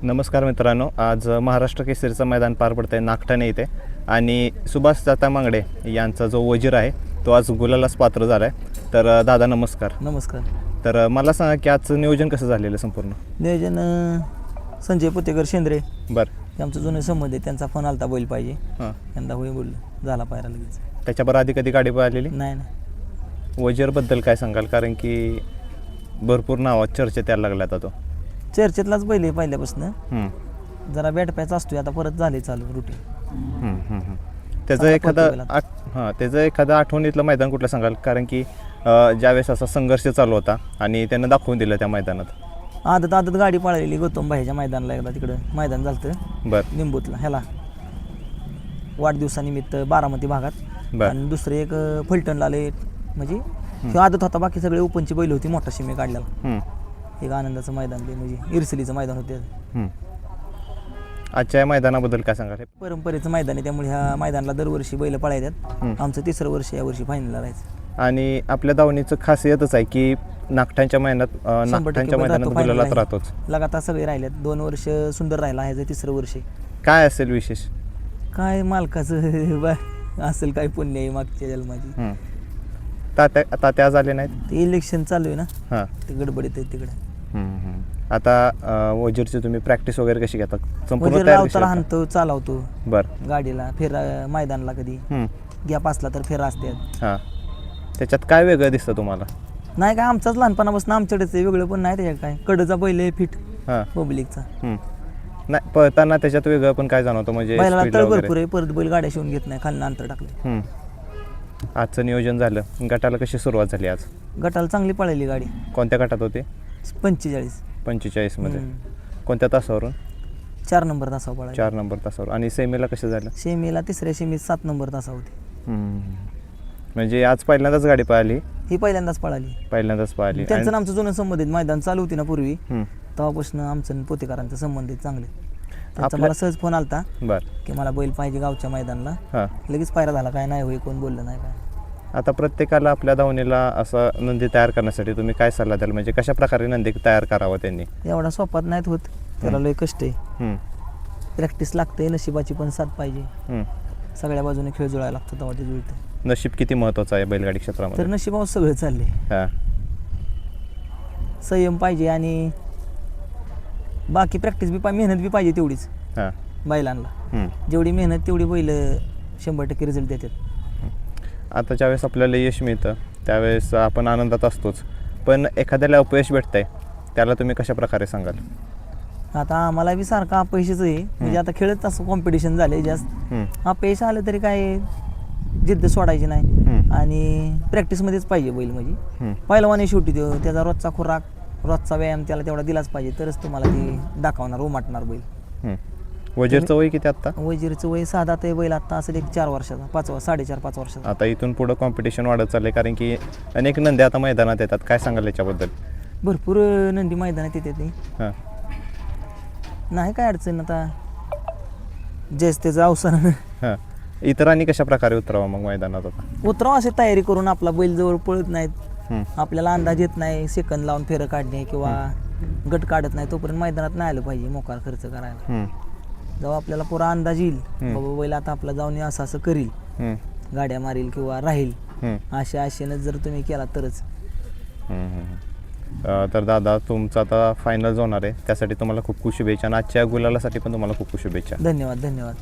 नमस्कार मित्रांनो, आज महाराष्ट्र केसरीचं मैदान पार पडतं आहे नागठाणे इथे आणि सुभाष जाता मांगडे यांचा जो वजीर आहे तो आज गुलालाच पात्र झाला आहे. तर दादा नमस्कार. नमस्कार. तर मला सांगा की आजचं नियोजन कसं झालेलं संपूर्ण? नियोजन संजय पुतेकर शेंद्रे बरं. हे आमचं जुने संबंध आहे, त्यांचा फोन आलता बैल पाहिजे. हां, यंदा होई बोललं झाला पायरा लगेच. त्याच्याबरोबर आधी कधी गाडी पाहिलेली नाही नाही वजीरबद्दल काय सांगाल? कारण की भरपूर नावात चर्चेत यायला लागला आता तो. चर्चेतलाच बैल आहे पहिल्यापासून. हं, जरा बॅट पॅच असतोय, आता परत झाले चालू रुटीन. हं, हं, हं. त्याचं चांगला एखादं पळतो बैल त्याचं एखादं आठवणीतलं मैदान कुठलं सांगाल? कारण की ज्यावेळेस असा संघर्ष चालू होता आणि त्यानं दाखवून दिलं त्या मैदानात. आदत आदत गाडी पळालेली गौतम भाईच्या मैदानाला, एकदा तिकडं मैदान झालं बरं निंबूतला ह्याला वाढदिवसानिमित्त बारामती भागात. बरं. आणि दुसरे एक फलटणला आले, म्हणजे तो आदत होता, बाकी सगळे ओपनची बैल होती, मोठा शिमे काढलेला. हं, एक आनंदाचं मैदान ते, म्हणजे इरसलीचं मैदान होते. हं. आजच्या या मैदानाबद्दल काय सांगाल? परंपरेचं मैदान आहे, त्यामुळे ह्या मैदानाला दरवर्षी बैल पळायतात. आमचं तिसरं वर्ष या वर्षी फायनलला राहायचं. आणि आपल्या दावणीचं खासियतच आहे की नागठाणच्या नागठाणच्या मैदानात गुलालात राहतोच. लगातार सगळे राहिलेत. 2 वर्ष सुंदर राहिला, ह्याचं तिसरं वर्ष आहे. काय असेल विशेष? काय मालकाचं असेल काय पुण्य आहे मागच्या जन्माची. हं. तात्या आज आले नाहीत? ते इलेक्शन चालू आहे ना, हां. ते गडबडीत आहे तिकडे. आता वजीरची तुम्ही प्रॅक्टिस वगैरे कशी घेता? संपूर्ण म्हणजे तयारी लावताना कशी हाणतो, चालवतो करता? बरं. गाडीला, मैदानला कधी हं. गॅप असला तर फेरा असतात. हां. त्याच्यात काय वेगळं दिसतं तुम्हाला? नाही काय, आमचाच लहानपणापासून आमच्याकडेच आहे, वेगळं पण नाही त्याच्यात काय. कडचा बैल आहे फिट हां. पब्लिकचा. हं. नाही, पळताना त्याच्यात वेगळं पण काय जाणवतं म्हणजे बैलाला speed ला तळ वगैरे? भरपूर आहे, परत बैल गाड्या शिवून घेत नाही, खालनं अंतर टाकलं. हं. आजचं नियोजन झालं. गटाला कशी सुरुवात झाली आज? गटाला चांगली पळाली गाडी. कोणत्या गटात होते? 45 45 मध्ये. कोणत्या तासावरून? 4 नंबर तासावर पळाली. 4 नंबर तासावर. आणि सेमीला कसं झालं? सेमीला तिसऱ्या सेमीत 7 नंबर तासा होती. म्हणजे आज पहिल्यांदाच गाडी पळाली? ही पहिल्यांदाच पळाली. पहिल्यांदाच पळाली. त्यांचं आणि आमचं जुनं संबंधित मैदान चालू होती ना पूर्वी, हं. तेव्हापासून आमचं आणि पोतेकरांचं संबंधित चांगले. त्यांचा आपल्या- मला सहज फोन आलता बरं. की मला बैल पाहिजे गावच्या मैदानला. हां. लगेच पायरा झाला, काय नाही होई, कोण बोललं नाही काय. आता प्रत्येकाला आपल्या धावणीला असा नंदी तयार करण्यासाठी तुम्ही काय सल्ला द्याल? म्हणजे कशा प्रकारे नंदी तयार करावा त्यांनी? एवढा सोपात नाहीत होत, त्याला लय कष्ट आहे, हं. प्रॅक्टिस लागते, नशिबाची पण साथ पाहिजे. हं. सगळ्या बाजूने खेळ जुळायला लागतो, तेव्हा ते जुळते. नशीब किती महत्त्वाचं आहे बैलगाडी तर क्षेत्रामध्ये? नशिबावर सगळं चालले. हां. संयम पाहिजे आणि बाकी प्रॅक्टिस बी पाहिजे, मेहनत बी पाहिजे तेवढीच हां. बैलांना. हं. जेवढी मेहनत तेवढी बैल 100% रिझल्ट देतात. आता ज्यावेळेस आपल्याला यश मिळतं त्यावेळेस आपण आनंदात असतोच, पण एखाद्याला अपयश भेटतं आहे त्याला तुम्ही कशा प्रकारे सांगाल? आता आम्हाला बी सारखं अपयशच आहे, म्हणजे आता खेळत असं कॉम्पिटिशन झाले जास्त. हं. अपयश आलं तरी काय जिद्द सोडायची नाही हं. आणि प्रॅक्टिसमध्येच पाहिजे बैल. म्हणजे हं. पहिलवान शेवटी तो त्याचा रोजचा खुराक, रोजचा व्यायाम त्याला तेवढा दिलाच पाहिजे, तरच तुम्हाला ते दाखवणार, उमाटणार बैल. हं. वजीरचं वय किती आत्ता? वजीरचं वय साधा ते बैल आता असेल एक 4 वर्षाचा, 4.5 वर्षाचा. आता इथून पुढं कॉम्पिटिशन वाढत चाललं आहे कारण की अनेक नंदी आता मैदानात येतात. काय सांगाल याच्याबद्दल? भरपूर नंदी मैदानात येते ते, हां. नाही काय अडचण. आता जेस त्याचं अवसान हां. इतरांनी कशा प्रकारे उतरावं मग मैदानात आता? उतराव अशी तयारी करून, आपला बैल जवळ पळत नाहीत, हं. आपल्याला अंदाज येत नाही, सेकंद लावून फेरं काढणे किंवा गट काढत नाही, तोपर्यंत मैदानात नाही आलं पाहिजे मोकार खर्च करायला. हं. जेव्हा आपल्याला पुरा अंदाज येईल, बाबा बैल आता आपला जाऊन असं असं करील, हं. गाड्या मारील किंवा राहील, हं. आशेनं जर तुम्ही केला तरच. तर दादा तुमचं आता फायनल होणार आहे, त्यासाठी तुम्हाला खूप खूप शुभेच्छा आणि आजच्या गुलालासाठी पण तुम्हाला खूप खूप शुभेच्छा. धन्यवाद.